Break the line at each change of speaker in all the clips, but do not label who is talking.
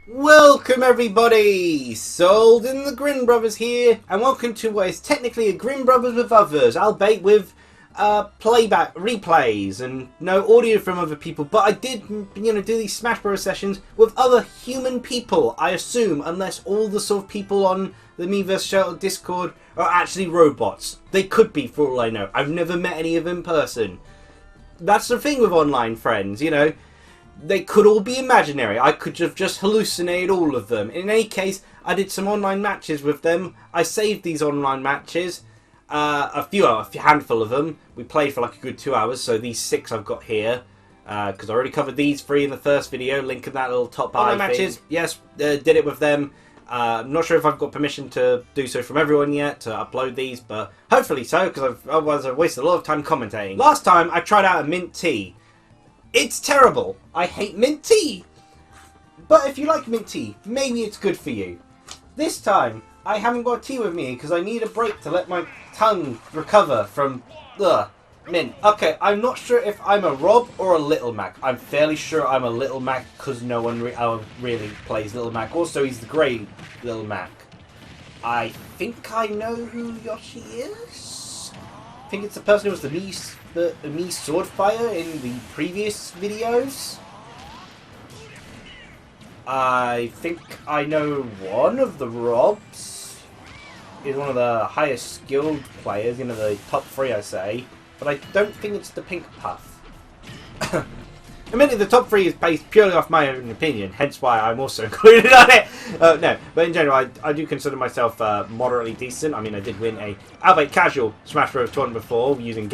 Welcome everybody! Souldin the Grin Brothers here, and welcome to what is technically a Grin Brothers with others, albeit with playback, replays, and no audio from other people. But I did, do these Smash Bros sessions with other human people, I assume, unless all the sort of people on the Miiverse Shelter Discord are actually robots. They could be, for all I know. I've never met any of them in person. That's the thing with online friends, They could all be imaginary. I could have just hallucinated all of them. In any case, I did some online matches with them. I saved these online matches. A handful of them. We played for like a good 2 hours, so these 6 I've got here. Because I already covered these 3 in the first video. Link in that little top online matches. Yes, did it with them. I'm not sure if I've got permission to do so from everyone yet, to upload these, but hopefully so, because otherwise I've wasted a lot of time commentating. Last time, I tried out a mint tea. It's terrible. I hate mint tea. But if you like mint tea, maybe it's good for you. This time, I haven't got tea with me because I need a break to let my tongue recover from mint. Okay, I'm not sure if I'm a Rob or a Little Mac. I'm fairly sure I'm a Little Mac because no one really plays Little Mac. Also, he's the grey Little Mac. I think I know who Yoshi is. I think it's the person who was the Mii Swordfire in the previous videos. I think I know one of the R.o.bs. He's one of the highest skilled players, the top 3 I say. But I don't think it's the Pink Puff. Admittedly, the top 3 is based purely off my own opinion, hence why I'm also included on it. No, but in general, I do consider myself moderately decent. I mean, I did win a albeit casual Smash Bros tournament before using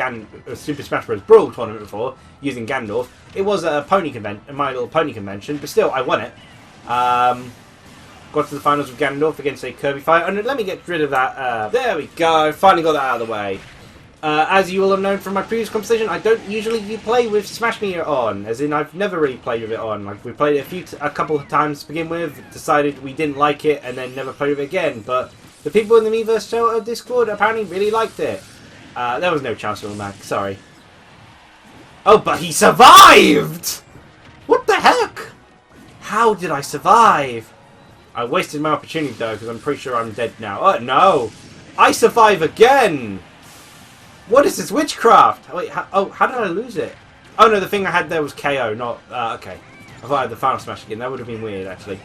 Super Smash Bros Brawl tournament before using Gandalf. it was a My Little Pony convention, but still, I won it. Got to the finals with Gandalf against a Kirby fighter, and let me get rid of that. There we go. Finally got that out of the way. As you will have known from my previous conversation, I don't usually play with Smash Meter on, as in I've never really played with it on. Like, we played it a couple of times to begin with, decided we didn't like it, and then never played with it again. But the people in the Miiverse Shelter Discord apparently really liked it. There was no chance of Mac, sorry. Oh, but he survived! What the heck? How did I survive? I wasted my opportunity though, because I'm pretty sure I'm dead now. Oh no! I survive again! What is this witchcraft? Wait, how did I lose it? Oh no, the thing I had there was KO, not... okay. I thought I had the final smash again. That would have been weird, actually.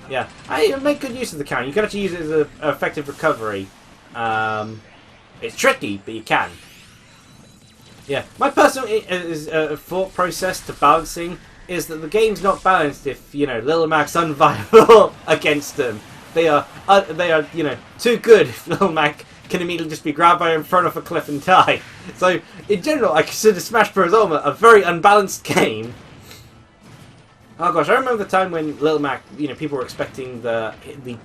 Yeah, I make good use of the counter. You can actually use it as an effective recovery. It's tricky, but you can. Yeah, my personal thought process to balancing is that the game's not balanced if, Little Mac's unviable against them. They are, too good if Little Mac can immediately just be grabbed by and thrown off a cliff and die. So, in general, I consider Smash Bros. Ultimate a very unbalanced game. Oh gosh, I remember the time when Little Mac, people were expecting the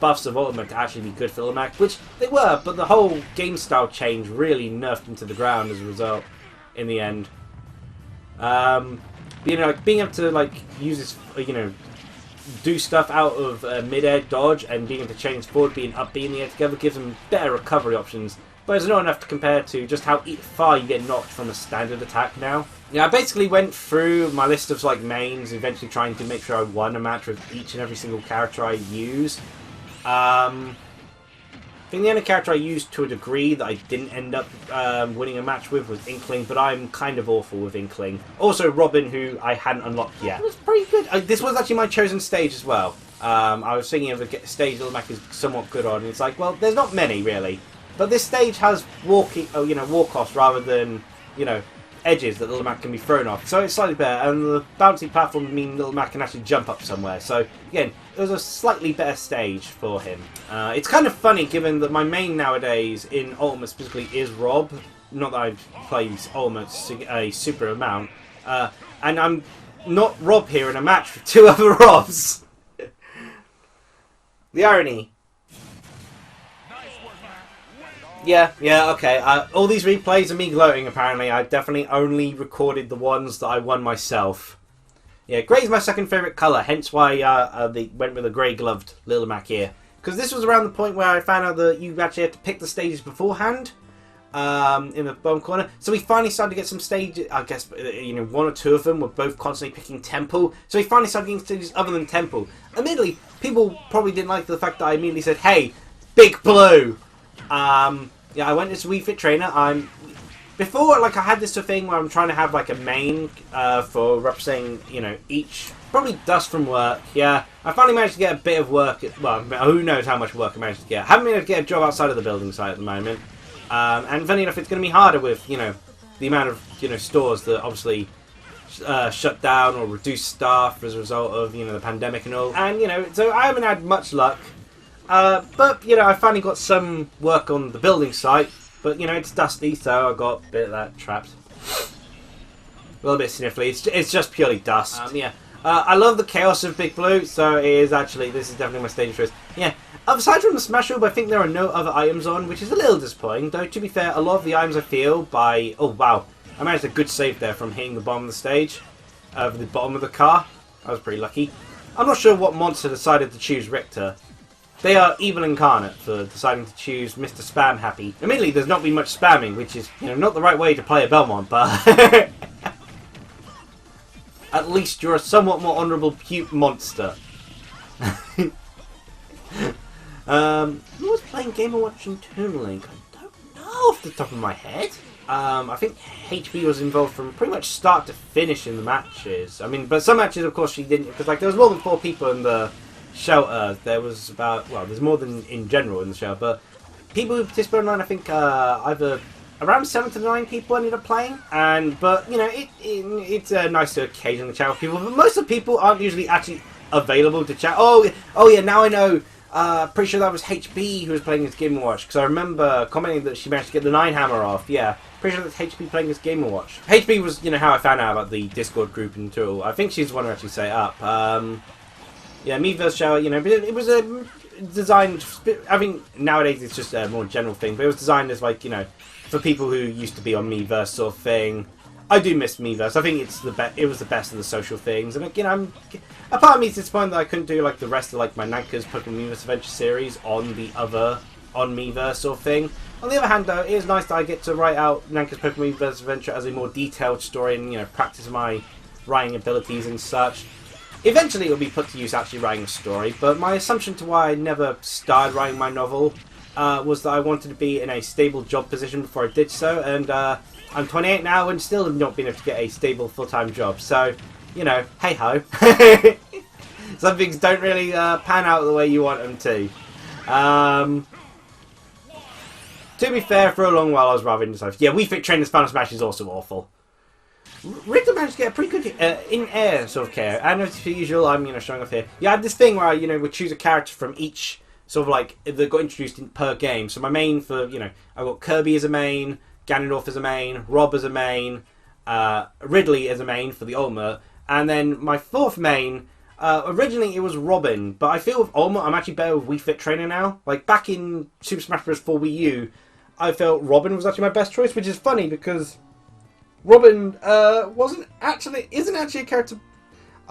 buffs of Ultimate to actually be good for Little Mac, which they were, but the whole game style change really nerfed him to the ground as a result, in the end. Being able to, use this, do stuff out of mid-air dodge and being able to change forward, being up, being in the air together gives them better recovery options. But it's not enough to compare to just how far you get knocked from a standard attack now. Yeah, I basically went through my list of mains, eventually trying to make sure I won a match with each and every single character I use. I think the only character I used to a degree that I didn't end up winning a match with was Inkling, but I'm kind of awful with Inkling. Also Robin, who I hadn't unlocked yet. It was pretty good. This was actually my chosen stage as well. I was thinking of a stage Little Mac is somewhat good on, and it's like, well, there's not many really. But this stage has walk-offs rather than, edges that Little Mac can be thrown off. So it's slightly better, and the bouncy platform mean Little Mac can actually jump up somewhere. So, again, it was a slightly better stage for him. It's kind of funny, given that my main nowadays in Ultimate specifically is r.o.b. Not that I've played Ultimate a super amount. And I'm not r.o.b here in a match with 2 other r.o.bs. The irony. Yeah, okay. All these replays are me gloating, apparently. I definitely only recorded the ones that I won myself. Yeah, grey is my second favourite colour, hence why they went with a grey-gloved Little Mac here. Because this was around the point where I found out that you actually had to pick the stages beforehand. in the bottom corner. So we finally started to get some stages. I guess one or two of them were both constantly picking Temple. So we finally started getting stages other than Temple. Admittedly, people probably didn't like the fact that I immediately said, "Hey, Big Blue." Yeah, I went as Wii Fit Trainer. Before, like, I had this sort of thing where I'm trying to have like a main for representing, each. Probably dust from work. Yeah, I finally managed to get a bit of work. Well, who knows how much work I managed to get. I haven't been able to get a job outside of the building site at the moment. And funny enough, it's going to be harder with, the amount of, stores that obviously shut down or reduced staff as a result of, the pandemic and all. And, so I haven't had much luck. But, I finally got some work on the building site. But, it's dusty, so I got a bit of that trapped. A little bit sniffly. It's just purely dust. Yeah. I love the chaos of Big Blue, so it is actually, this is definitely my stage choice. Yeah. Aside from the Smash Orb, I think there are no other items on, which is a little disappointing. Though, to be fair, a lot of the items I feel by... Oh, wow. I managed a good save there from hitting the bottom of the stage. The bottom of the car. I was pretty lucky. I'm not sure what monster decided to choose Richter. They are evil incarnate for deciding to choose Mr. Spam Happy. Admittedly, there's not been much spamming, which is, not the right way to play a Belmont, but... At least you're a somewhat more honourable, cute monster. Who was playing Game & Watching Toon Link? I don't know off the top of my head. I think HB was involved from pretty much start to finish in the matches. I mean, but some matches, of course, she didn't, because like there was more than 4 people in the shelter. There was about, well, there's more than in general in the shelter, but people who participated online, I think either around 7 to 9 people ended up playing, but it's nice to occasionally chat with people. But most of the people aren't usually actually available to chat. Oh yeah, now I know. Pretty sure that was HB who was playing his Game & Watch, because I remember commenting that she managed to get the 9 hammer off. Yeah, pretty sure that's HB playing his Game & Watch. HB was, how I found out about the Discord group and tool. I think she's the one who actually set it up. Yeah, Miiverse Shelter, but it was designed. I think nowadays it's just a more general thing, but it was designed as like, for people who used to be on Miiverse sort of thing. I do miss Miiverse. I think it's it was the best of the social things, and a part of me is disappointed that I couldn't do like the rest of like my Nanka's Pokemon Miiverse Adventure series on Miiverse sort of thing. On the other hand, though, it is nice that I get to write out Nanka's Pokemon Miiverse Adventure as a more detailed story and practice my writing abilities and such. Eventually, it will be put to use actually writing a story, but my assumption to why I never started writing my novel was that I wanted to be in a stable job position before I did so, and I'm 28 now and still have not been able to get a stable full-time job, so, hey-ho. Some things don't really pan out the way you want them to. To be fair, for a long while I was rather indecisive. Yeah, Wii Fit Trainer's Final Smash is also awful. Richter managed to get a pretty good in-air sort of care, and as usual, I'm showing off here. Yeah, I had this thing where I would choose a character from each sort of like that got introduced per game. So my main for I got Kirby as a main, Ganondorf as a main, r.o.b as a main, Ridley as a main for the Ultimate, and then my 4th main. Originally it was Robin, but I feel with Ultimate I'm actually better with Wii Fit Trainer now. Like back in Super Smash Bros. 4 Wii U, I felt Robin was actually my best choice, which is funny because Robin isn't actually a character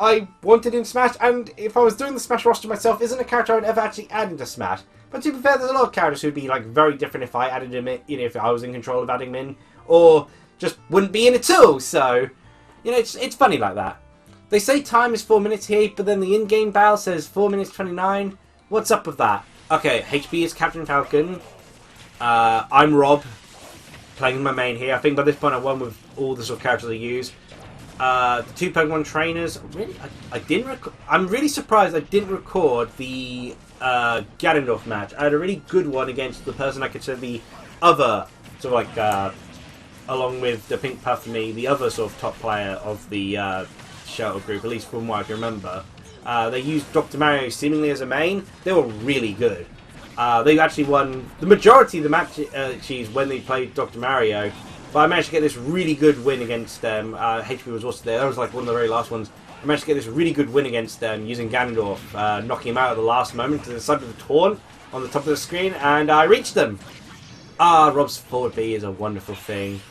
I wanted in Smash, and if I was doing the Smash roster myself, isn't a character I would ever actually add into Smash. But to be fair, there's a lot of characters who'd be like very different if I added him in, if I was in control of adding him in, or just wouldn't be in at all. So, it's funny like that. They say time is 4 minutes here, but then the in-game battle says 4 minutes 29. What's up with that? Okay, HB is Captain Falcon. I'm r.o.b, playing my main here. I think by this point I won with all the sort of characters I use. The 2 Pokemon trainers. Really, I didn't. I'm really surprised I didn't record the Ganondorf match. I had a really good one against the person I consider the other sort of like, along with the Pink Puff for me, the other sort of top player of the Shelter group, at least from what I can remember. They used Dr. Mario seemingly as a main. They were really good. They actually won the majority of the matches when they played Dr. Mario. But I managed to get this really good win against them. HP was also there. That was like one of the very last ones. I managed to get this really good win against them using Ganondorf, knocking him out at the last moment to the side of the taunt on the top of the screen, and I reached them. R.o.b's forward B is a wonderful thing.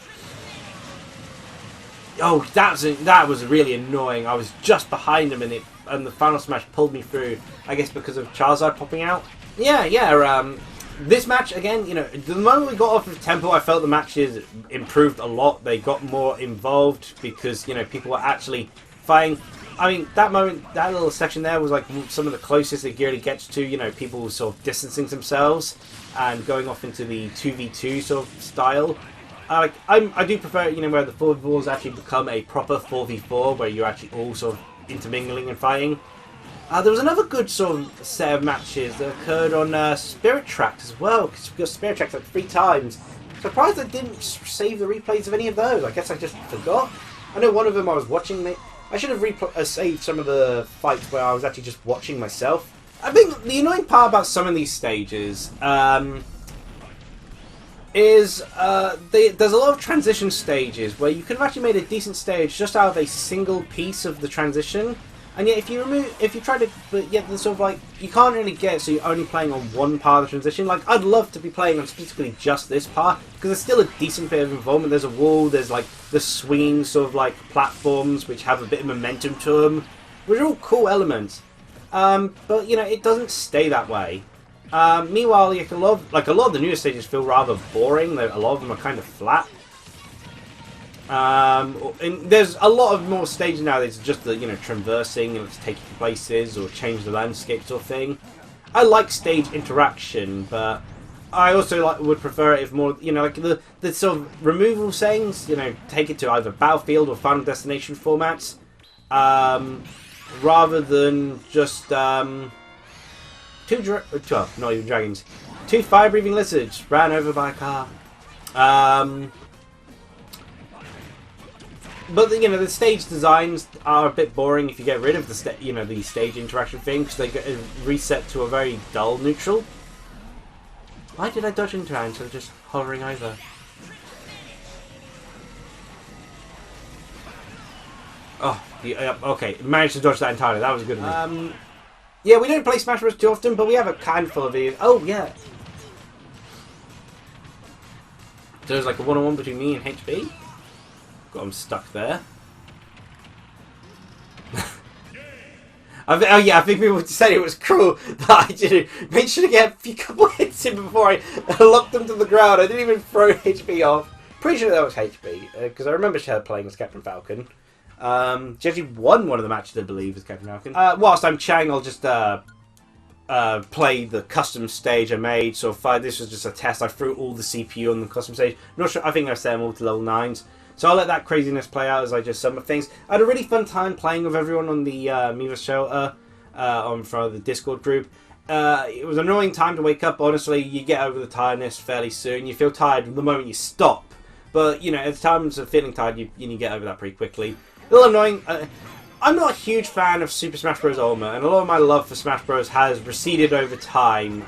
Oh, that was really annoying. I was just behind him, and the final smash pulled me through. I guess because of Charizard popping out. Yeah. this match, again, you know, the moment we got off of tempo, I felt the matches improved a lot. They got more involved because, you know, people were actually fighting. I mean, that moment, that little section there was like some of the closest it really gets to, you know, people sort of distancing themselves and going off into the 2v2 sort of style. I do prefer, you know, where the 4v4s actually become a proper 4v4, where you're actually all sort of intermingling and fighting. There was another good sort of set of matches that occurred on Spirit Tracks as well, because we got Spirit Tracks like 3 times. Surprised I didn't save the replays of any of those. I guess I just forgot. I know one of them I was watching. I should have saved some of the fights where I was actually just watching myself. I think the annoying part about some of these stages is there's a lot of transition stages where you could have actually made a decent stage just out of a single piece of the transition. And yet, if you try to, but yet the sort of like, you can't really get it, so you're only playing on one part of the transition. Like, I'd love to be playing on specifically just this part, because there's still a decent bit of involvement. There's a wall, there's like the swinging sort of like platforms, which have a bit of momentum to them, which are all cool elements. But, you know, it doesn't stay that way. Meanwhile, like a lot of the newer stages feel rather boring. A lot of them are kind of flat. And there's a lot of more stages now that's just the, you know, traversing and taking places or change the landscape sort of thing. I like stage interaction, but I also would prefer it if more, you know, like the sort of removal sayings, you know, take it to either Battlefield or Final Destination formats, rather than just not even dragons, 2 fire-breathing lizards ran over by a car. But you know, the stage designs are a bit boring if you get rid of the the stage interaction thing, because they get reset to a very dull neutral. Why did I dodge into that instead of just hovering over? Oh, okay, managed to dodge that entirely. That was good of me. Yeah, we don't play Smash Bros. Too often, but we have a handful of videos. Oh yeah. So there's like a one-on-one between me and HB. Got him stuck there. I think people said it was cruel that I didn't make sure to get a couple hits in before I locked them to the ground. I didn't even throw HB off. Pretty sure that was HB, because I remember her playing as Captain Falcon. She actually won one of the matches, I believe, as Captain Falcon. Whilst I'm chatting, I'll just play the custom stage I made. So this was just a test. I threw all the CPU on the custom stage. I'm not sure. I think I set them all to level 9s. So I'll let that craziness play out as I just sum up things. I had a really fun time playing with everyone on the Miiverse Shelter from the Discord group. It was an annoying time to wake up. Honestly, you get over the tiredness fairly soon. You feel tired the moment you stop. But, you know, at times of feeling tired, you get over that pretty quickly. A little annoying. I'm not a huge fan of Super Smash Bros. Ultimate, and a lot of my love for Smash Bros. Has receded over time.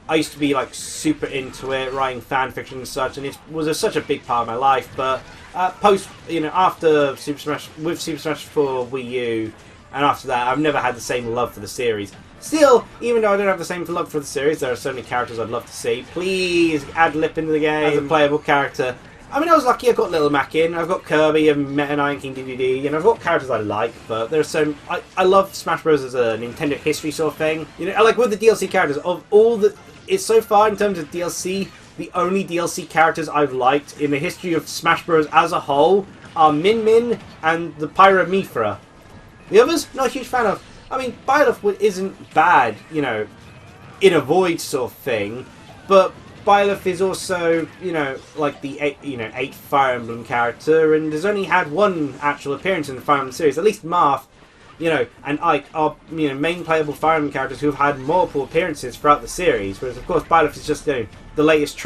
I used to be like super into it, writing fan fiction and such, and it was such a big part of my life. But after Super Smash, with Super Smash for Wii U, and after that, I've never had the same love for the series. Still, even though I don't have the same love for the series, there are so many characters I'd love to see. Please add Lip into the game as a playable character. I mean, I was lucky. I got Little Mac in. I've got Kirby and Meta Knight King DDD. You know, I've got characters I like, but there's so I love Smash Bros. As a Nintendo history sort of thing. You know, like with the DLC characters of all the. It's so far in terms of DLC, the only DLC characters I've liked in the history of Smash Bros. As a whole are Min Min and the Pyra Mythra. The others, not a huge fan of. I mean, Byleth isn't bad, you know, in a Void sort of thing, but Byleth is also, you know, like the 8th Fire Emblem character, and has only had one actual appearance in the Fire Emblem series. At least Marth, you know, and Ike are, you know, main playable Fire Emblem characters who have had multiple appearances throughout the series. Whereas, of course, Byleth is just, you know, the latest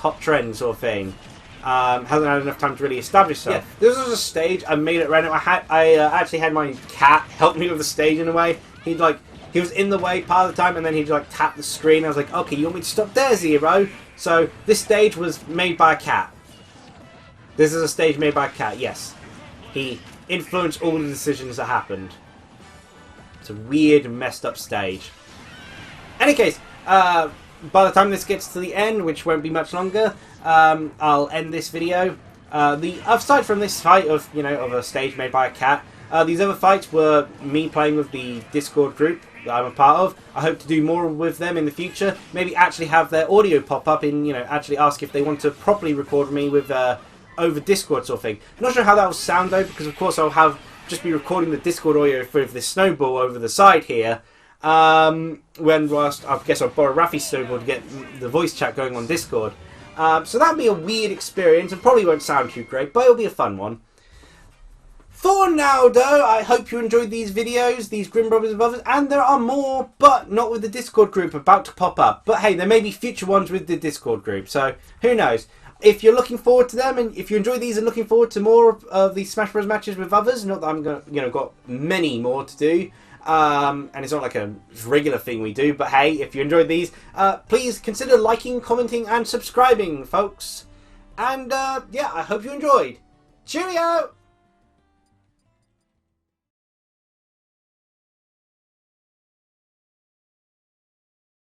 hot trend sort of thing. Hasn't had enough time to really establish itself. Yeah, this was a stage I made at random. I actually had my cat help me with the stage in a way. He was in the way part of the time, and then he'd like tap the screen. I was like, okay, you want me to stop there, Zero? So this stage was made by a cat. This is a stage made by a cat, yes. He influenced all the decisions that happened. It's a weird and messed up stage. Any case, by the time this gets to the end, which won't be much longer, I'll end this video. Aside from this fight of a stage made by a cat, these other fights were me playing with the Discord group. that I'm a part of. I hope to do more with them in the future. Maybe actually have their audio pop up in, actually ask if they want to properly record me with over Discord sort of thing. I'm not sure how that will sound though, because of course I'll just be recording the Discord audio for this snowball over the side here. Whilst I guess I'll borrow Rafi's snowball to get the voice chat going on Discord. So that'll be a weird experience and probably won't sound too great, but it'll be a fun one. For now though, I hope you enjoyed these videos, these Grin Brothers and others, and there are more, but not with the Discord group about to pop up. But hey, there may be future ones with the Discord group, so who knows. If you're looking forward to them, and if you enjoy these and looking forward to more of these Smash Bros matches with others, not that I'm gonna, got many more to do, and it's not like a regular thing we do, but hey, if you enjoyed these, please consider liking, commenting, and subscribing, folks. And yeah, I hope you enjoyed. Cheerio!